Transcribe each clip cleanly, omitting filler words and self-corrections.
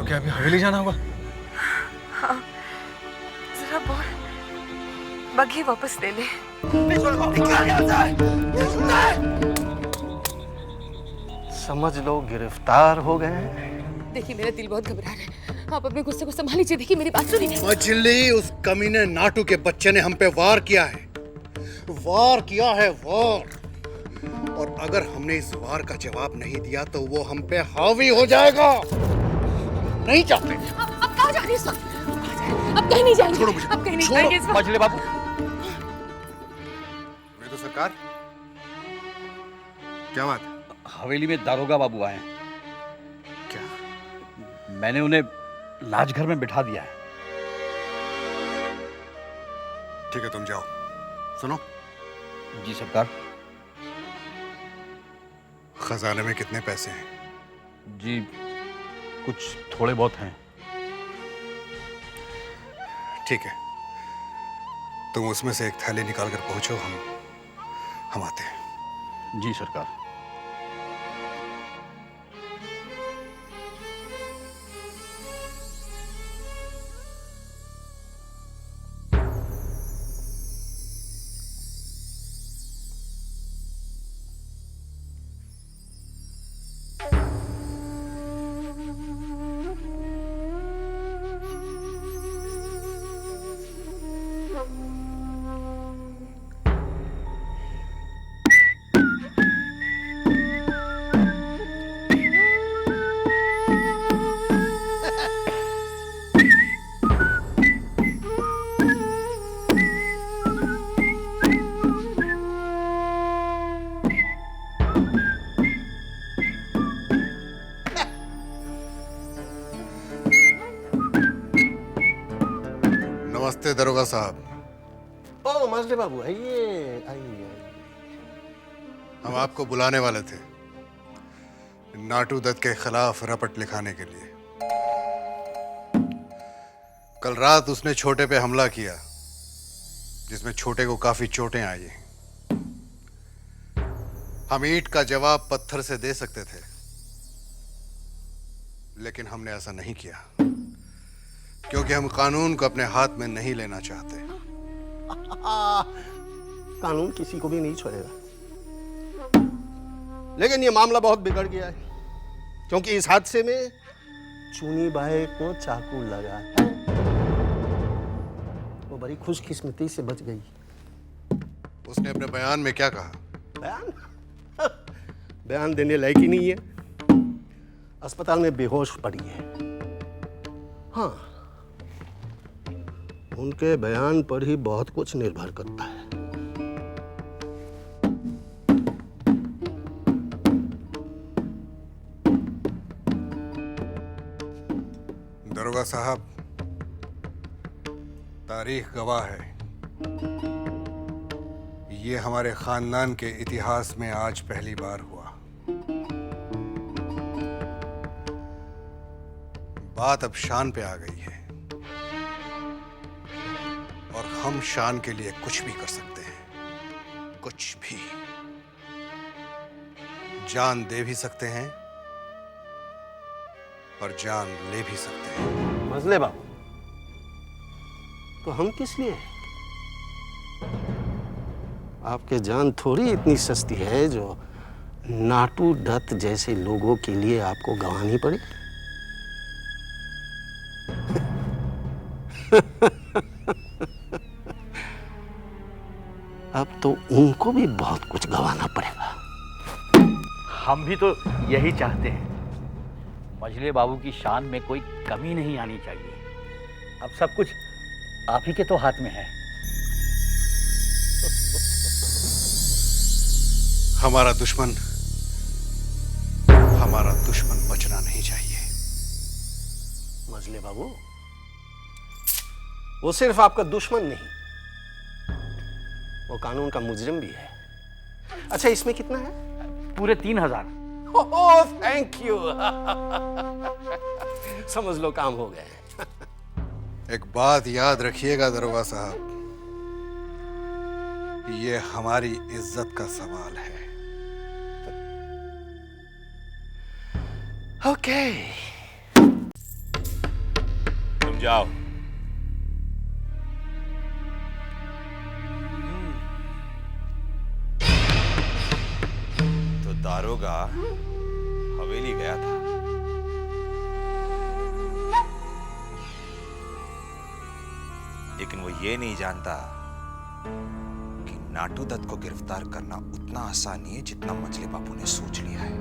तो क्या अभी हवेली जाना होगा? हाँ, जरा बोल, बग्घी वापस ले ले। समझ लो गिरफ्तार हो गए हैं। देखिए मेरा दिल बहुत घबरा रहा है, आप अपने गुस्से को संभाल लीजिए। देखिए मेरी बात सुनिए। मछली, उस कमीने नाटू के बच्चे ने हम पे वार किया है, वार किया है, वार। और अगर हमने इस वार का जवाब नहीं दिया तो वो हम पे हावी हो जाएगा। नहीं चाहते। अब कहाँ जा रही है इस वक्त? अब कहीं नहीं जाएंगे। छोड़ो मुझे। अब कहीं नहीं छोड़ो। जाएंगे इस वक्त। मछली बाबू, तो सरकार, क्या बात है? हवेली में दारोगा बाबू आए हैं। क्या? मैंने उन्हें लाजघर में बिठा दिया है। ठीक है, तुम जाओ। सुनो, जी सरकार। खजाने में कितने पैसे हैं? जी कुछ थोड़े बहुत हैं। ठीक है, तुम उसमें से एक थैली निकाल कर पहुंचो, हम आते हैं। जी सरकार। नमस्ते दरोगा साहब। ओ मजले बाबू, आइए आइए। हम आपको बुलाने वाले थे नाटू दत्त के खिलाफ रपट लिखाने के लिए। कल रात उसने छोटे पे हमला किया, जिसमें छोटे को काफी चोटें आई। हम ईंट का जवाब पत्थर से दे सकते थे, लेकिन हमने ऐसा नहीं किया, क्योंकि हम कानून को अपने हाथ में नहीं लेना चाहते। कानून किसी को भी नहीं छोड़ेगा, लेकिन ये मामला बहुत बिगड़ गया है, क्योंकि इस हादसे में चुनी बाई को चाकू लगा है। वो बड़ी खुशकिस्मती से बच गई। उसने अपने बयान में क्या कहा? बयान बयान देने लायक ही नहीं है। अस्पताल में बेहोश पड़ी है। हाँ, उनके बयान पर ही बहुत कुछ निर्भर करता है। दरोगा साहब, तारीख गवाह है, ये हमारे खानदान के इतिहास में आज पहली बार हुआ। बात अब शान पे आ गई है, और हम शान के लिए कुछ भी कर सकते हैं, कुछ भी। जान दे भी सकते हैं और जान ले भी सकते हैं। मजले बाबू, तो हम किस लिए? आपके जान थोड़ी इतनी सस्ती है जो नाटू दत्त जैसे लोगों के लिए आपको गंवानी पड़े। अब तो उनको भी बहुत कुछ गंवाना पड़ेगा। हम भी तो यही चाहते हैं। मजले बाबू की शान में कोई कमी नहीं आनी चाहिए। अब सब कुछ आप ही के तो हाथ में है। हमारा दुश्मन बचना नहीं चाहिए। मजले बाबू, वो सिर्फ आपका दुश्मन नहीं, वो कानून का मुजरिम भी है। अच्छा, इसमें कितना है? पूरे 3000। ओह, थैंक यू। समझ लो काम हो गए। एक बात याद रखिएगा दरोगा साहब, ये हमारी इज्जत का सवाल है। ओके। जाओ। तो दारोगा हवेली गया था। लेकिन वो ये नहीं जानता कि नाटू दत्त को गिरफ्तार करना उतना आसान नहीं है जितना मजले बाबू ने सोच लिया है।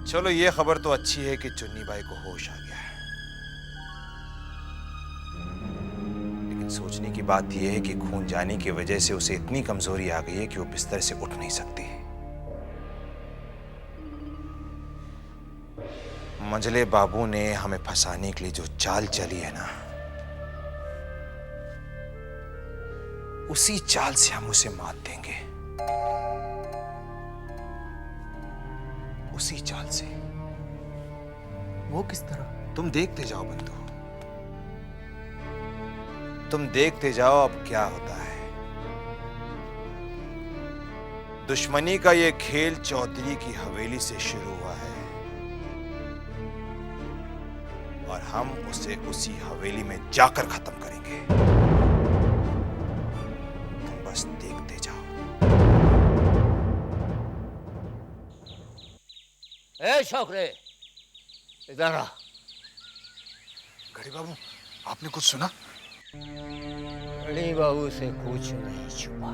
चलो ये खबर तो अच्छी है कि चुन्नी बाई को होश आ गया है, लेकिन सोचने की बात यह है कि खून जाने की वजह से उसे इतनी कमजोरी आ गई है कि वो बिस्तर से उठ नहीं सकती। मंझले बाबू ने हमें फंसाने के लिए जो चाल चली है ना, उसी चाल से हम उसे मात देंगे, उसी चाल से। वो किस तरह? तुम देखते जाओ बंधु, तुम देखते जाओ अब क्या होता है। दुश्मनी का ये खेल चौधरी की हवेली से शुरू हुआ है और हम उसे उसी हवेली में जाकर खत्म करेंगे। तुम बस देखते जाओ। ए शौकरे, इधर आ। गड़ी बाबू, आपने कुछ सुना? गड़ी बाबू से कुछ नहीं छुपा।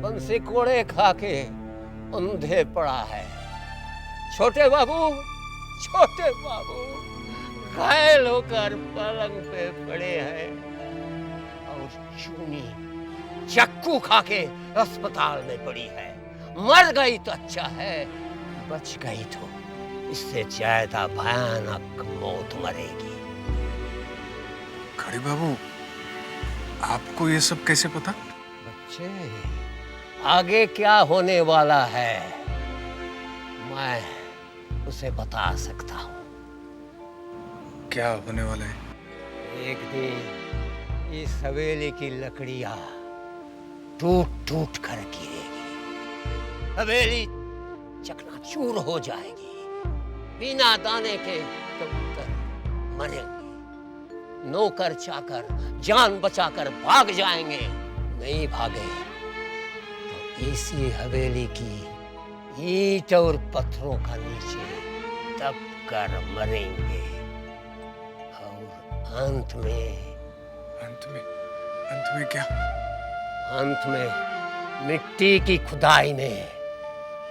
बंसी कोड़े खा के अंधे पड़ा है। छोटे बाबू घायल होकर पलंग पे पड़े हैं और चूनी चक्कू खा के अस्पताल में पड़ी है। मर गई तो अच्छा है, बच गई तो इससे ज्यादा भयानक मौत मरेगी। खड़ी बाबू, आपको ये सब कैसे पता? बच्चे, आगे क्या होने वाला है मैं उसे बता सकता हूँ। क्या होने वाला है? एक दिन इस हवेली की लकड़ियां टूट कर गिरेगी, हवेली चकनाचूर हो जाएगी, बिना दाने के कबूतर मरेंगे, नौकर चाकर जान बचाकर भाग जाएंगे, नहीं भागे तो इसी हवेली की ईंट और पत्थरों का नीचे दब कर मरेंगे और अंत में क्या? अंत में मिट्टी की खुदाई में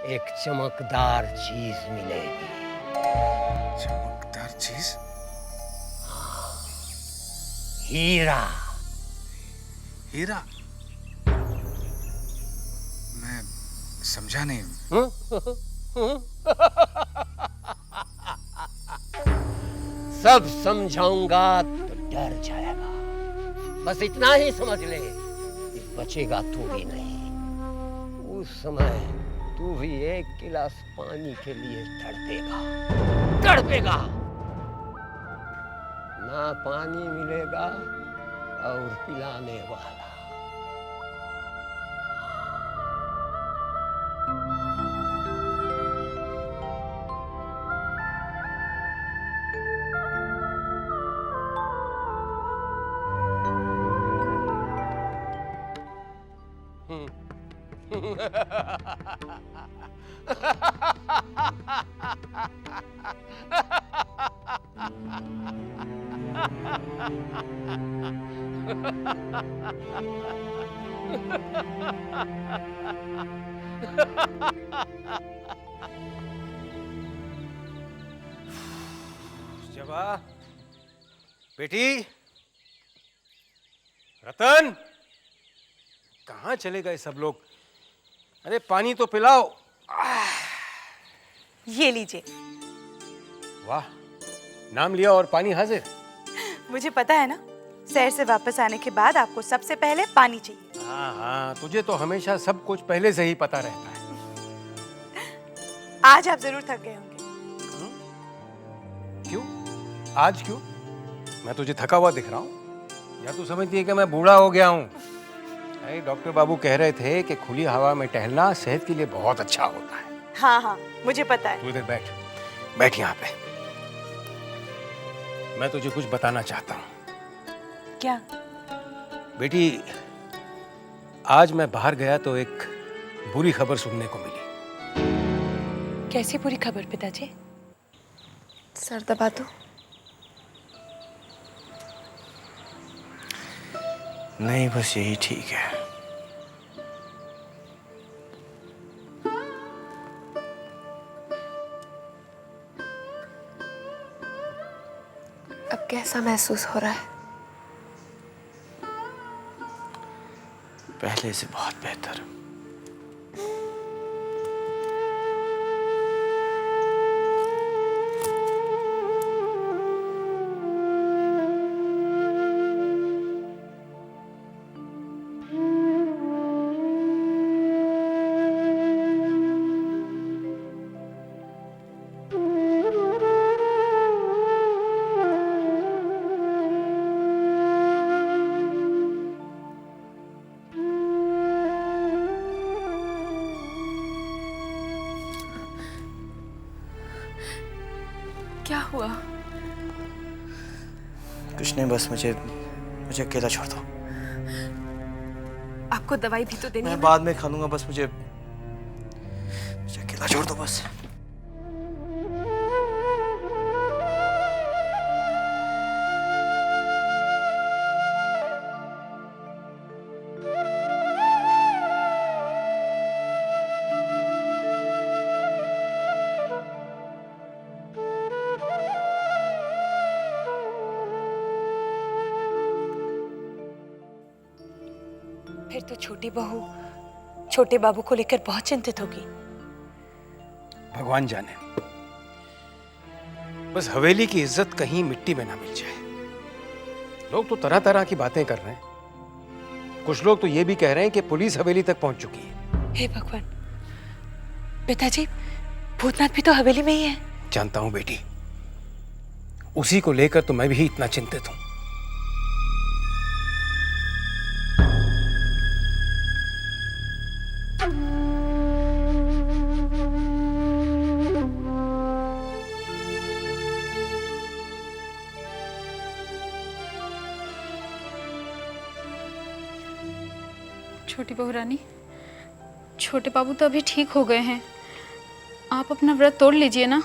एक चमकदार चीज मिलेगी। चमकदार चीज? हीरा। हीरा? मैं समझा नहीं। सब समझाऊंगा तो डर जाएगा। बस इतना ही समझ ले कि बचेगा तू भी नहीं। उस समय तू भी एक गिलास पानी के लिए तड़पेगा। ना पानी मिलेगा और पिलाने वाला। जबा, बेटी, रतन, कहाँ चले गए सब लोग? अरे पानी तो पिलाओ। ये लीजिए। वाह, नाम लिया और पानी हाजिर। मुझे पता है ना, शहर से वापस आने के बाद आपको सबसे पहले पानी चाहिए। हाँ हाँ, तुझे तो हमेशा सब कुछ पहले से ही पता रहता है। आज आप जरूर थक गए होंगे। क्यों? आज क्यों? मैं तुझे थका हुआ दिख रहा हूँ? या तू समझती है कि मैं बूढ़ा हो गया हूँ? अरे डॉक्टर बाबू कह रहे थे कि खुली हवा में टहलना सेहत के लिए बहुत अच्छा होता है। हाँ हाँ, मुझे पता है। तू इधर बैठ, बैठ यहाँ पे। मैं तुझे कुछ बताना चाहता हूँ। क्या? बेटी, आज मैं बाहर गया तो एक बुरी खबर सुनने को मिली। कैसी बुरी खबर पिताजी? सर दबा दो। नहीं, बस यही ठीक है। अब कैसा महसूस हो रहा है? पहले से बहुत बेहतर। क्या हुआ? कुछ नहीं, बस मुझे अकेला छोड़ दो। आपको दवाई भी तो देनी है। मैं बाद में खा लूंगा, बस मुझे अकेला छोड़ दो बस। फिर तो छोटी बहू छोटे बाबू को लेकर बहुत चिंतित होगी। भगवान जाने, बस हवेली की इज्जत कहीं मिट्टी में ना मिल जाए। लोग तो तरह तरह की बातें कर रहे हैं। कुछ लोग तो ये भी कह रहे हैं कि पुलिस हवेली तक पहुंच चुकी है। हे भगवान, पिताजी भूतनाथ भी तो हवेली में ही है। जानता हूं बेटी, उसी को लेकर तो मैं भी इतना चिंतित हूं। छोटी बहू रानी, छोटे बाबू तो अभी ठीक हो गए हैं। आप अपना व्रत तोड़ लीजिए ना।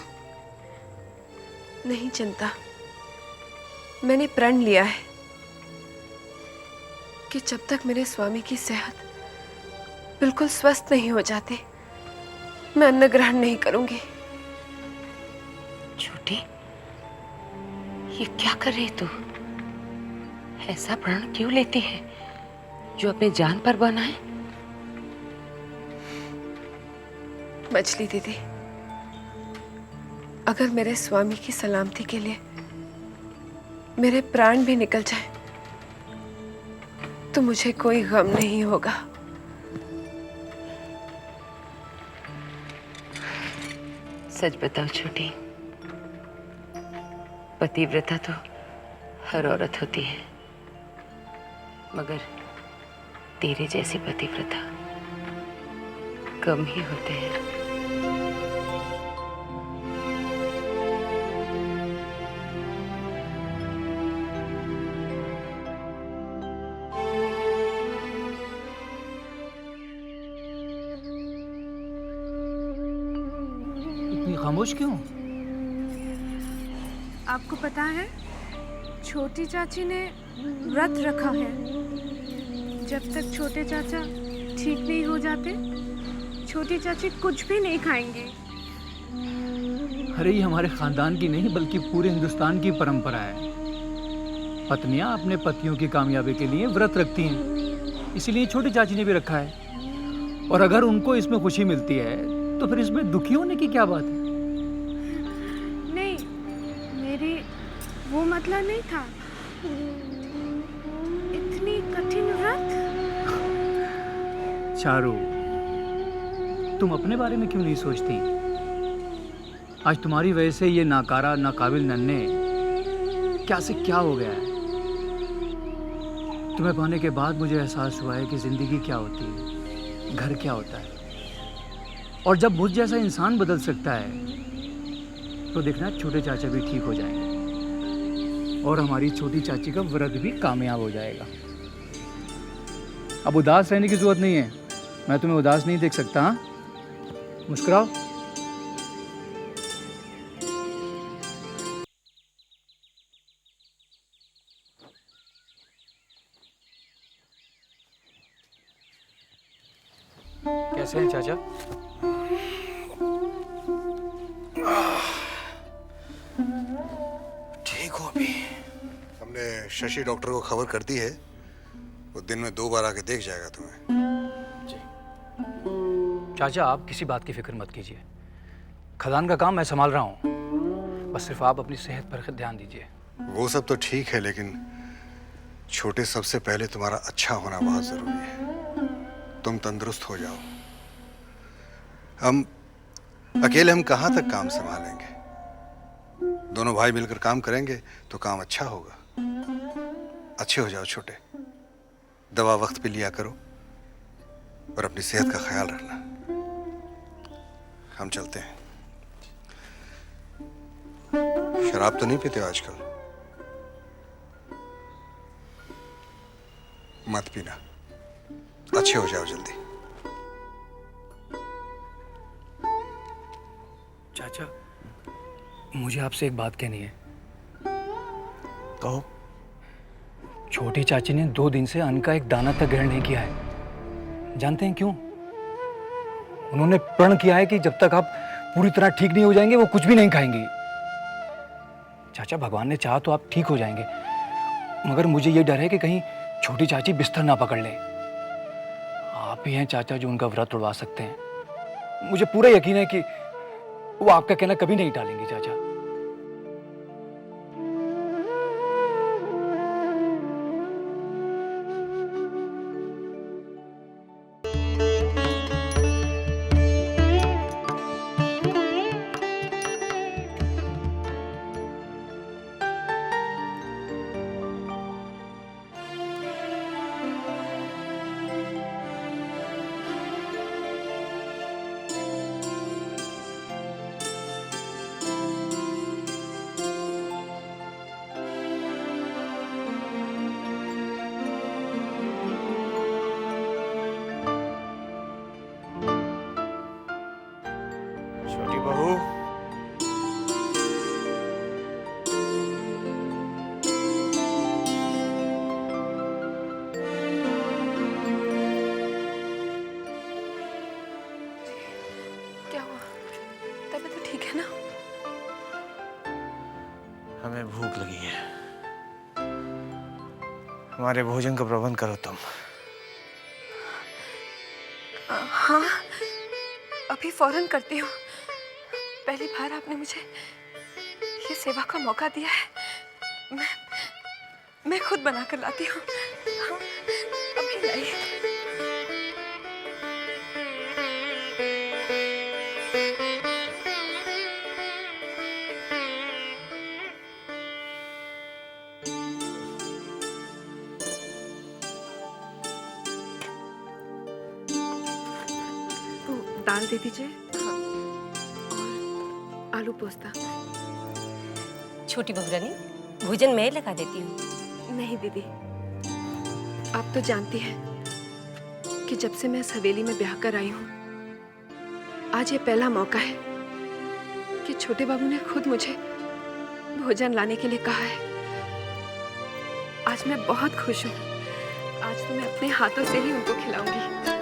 नहीं चिंता, मैंने प्रण लिया है कि जब तक मेरे स्वामी की सेहत बिल्कुल स्वस्थ नहीं हो जाती, मैं अन्न ग्रहण नहीं करूंगी। छोटी, ये क्या कर रही तू? ऐसा प्रण क्यों लेती है जो अपने जान पर बना है? मछली दीदी, अगर मेरे स्वामी की सलामती के लिए मेरे प्राण भी निकल जाए तो मुझे कोई गम नहीं होगा। सच बताओ छोटी, पतिव्रता तो हर औरत होती है, मगर तेरे जैसे पतिव्रता कम ही होते हैं। इतनी खामोश क्यों? आपको पता है, छोटी चाची ने व्रत रखा है। जब तक छोटे चाचा ठीक नहीं हो जाते, छोटी चाची कुछ भी नहीं खाएंगे। अरे ये हमारे खानदान की नहीं बल्कि पूरे हिंदुस्तान की परंपरा है। पत्नियां अपने पतियों की कामयाबी के लिए व्रत रखती हैं, इसीलिए छोटी चाची ने भी रखा है। और अगर उनको इसमें खुशी मिलती है तो फिर इसमें दुखी होने की क्या बात है? नहीं, मेरी वो मतलब नहीं था। इतनी कठिन व्रत। चारू, तुम अपने बारे में क्यों नहीं सोचती? आज तुम्हारी वजह से ये नाकारा नाकाबिल नन्हे क्या से क्या हो गया है। तुम्हें पाने के बाद मुझे एहसास हुआ है कि जिंदगी क्या होती है, घर क्या होता है। और जब मुझ जैसा इंसान बदल सकता है तो देखना छोटे चाचा भी ठीक हो जाएंगे और हमारी छोटी चाची का व्रत भी कामयाब हो जाएगा। अब उदास रहने की जरूरत नहीं है, मैं तुम्हें उदास नहीं देख सकता। हाँ, मुस्कुराओ। कैसे हैं चाचा? ठीक हो अभी? हमने शशि डॉक्टर को खबर कर दी है, वो दिन में 2 बार आके देख जाएगा तुम्हें। चाचा आप किसी बात की फिक्र मत कीजिए, खदान का काम मैं संभाल रहा हूँ, बस सिर्फ आप अपनी सेहत पर ध्यान दीजिए। वो सब तो ठीक है, लेकिन छोटे, सबसे पहले तुम्हारा अच्छा होना बहुत जरूरी है। तुम तंदुरुस्त हो जाओ। अकेले हम कहाँ तक काम संभालेंगे? दोनों भाई मिलकर काम करेंगे तो काम अच्छा होगा। अच्छे हो जाओ छोटे, दवा वक्त पे लिया करो और अपनी सेहत का ख्याल रखना। हम चलते हैं। शराब तो नहीं पीते हो आजकल? मत पीना, अच्छे हो जाओ जल्दी। चाचा मुझे आपसे एक बात कहनी है। कहो। छोटी चाची ने 2 दिन से अन्न का एक दाना तक ग्रहण नहीं किया है। जानते हैं क्यों? उन्होंने प्रण किया है कि जब तक आप पूरी तरह ठीक नहीं हो जाएंगे वो कुछ भी नहीं खाएंगी। चाचा भगवान ने चाहा तो आप ठीक हो जाएंगे, मगर मुझे ये डर है कि कहीं छोटी चाची बिस्तर ना पकड़ ले। आप ही हैं चाचा जो उनका व्रत उड़वा सकते हैं। मुझे पूरा यकीन है कि वो आपका कहना कभी नहीं टालेंगे चाचा। छोटी बहू, क्या हुआ? तबीयत तो ठीक है ना? हमें भूख लगी है, हमारे भोजन का प्रबंध करो तुम। हाँ, अभी फौरन करती हूँ। पहली बार आपने मुझे ये सेवा का मौका दिया है। मैं खुद बना कर लाती हूँ। हाँ, अभी लाइए। दाल दे दीजिए। हाँ, और आलू पोस्ता। छोटी बहू रानी, भोजन मैं लगा देती हूँ। नहीं दीदी, आप तो जानती हैं कि जब से मैं इस हवेली में ब्याह कर आई हूँ, आज ये पहला मौका है कि छोटे बाबू ने खुद मुझे भोजन लाने के लिए कहा है। आज मैं बहुत खुश हूँ। आज तो मैं अपने हाथों से ही उनको खिलाऊंगी।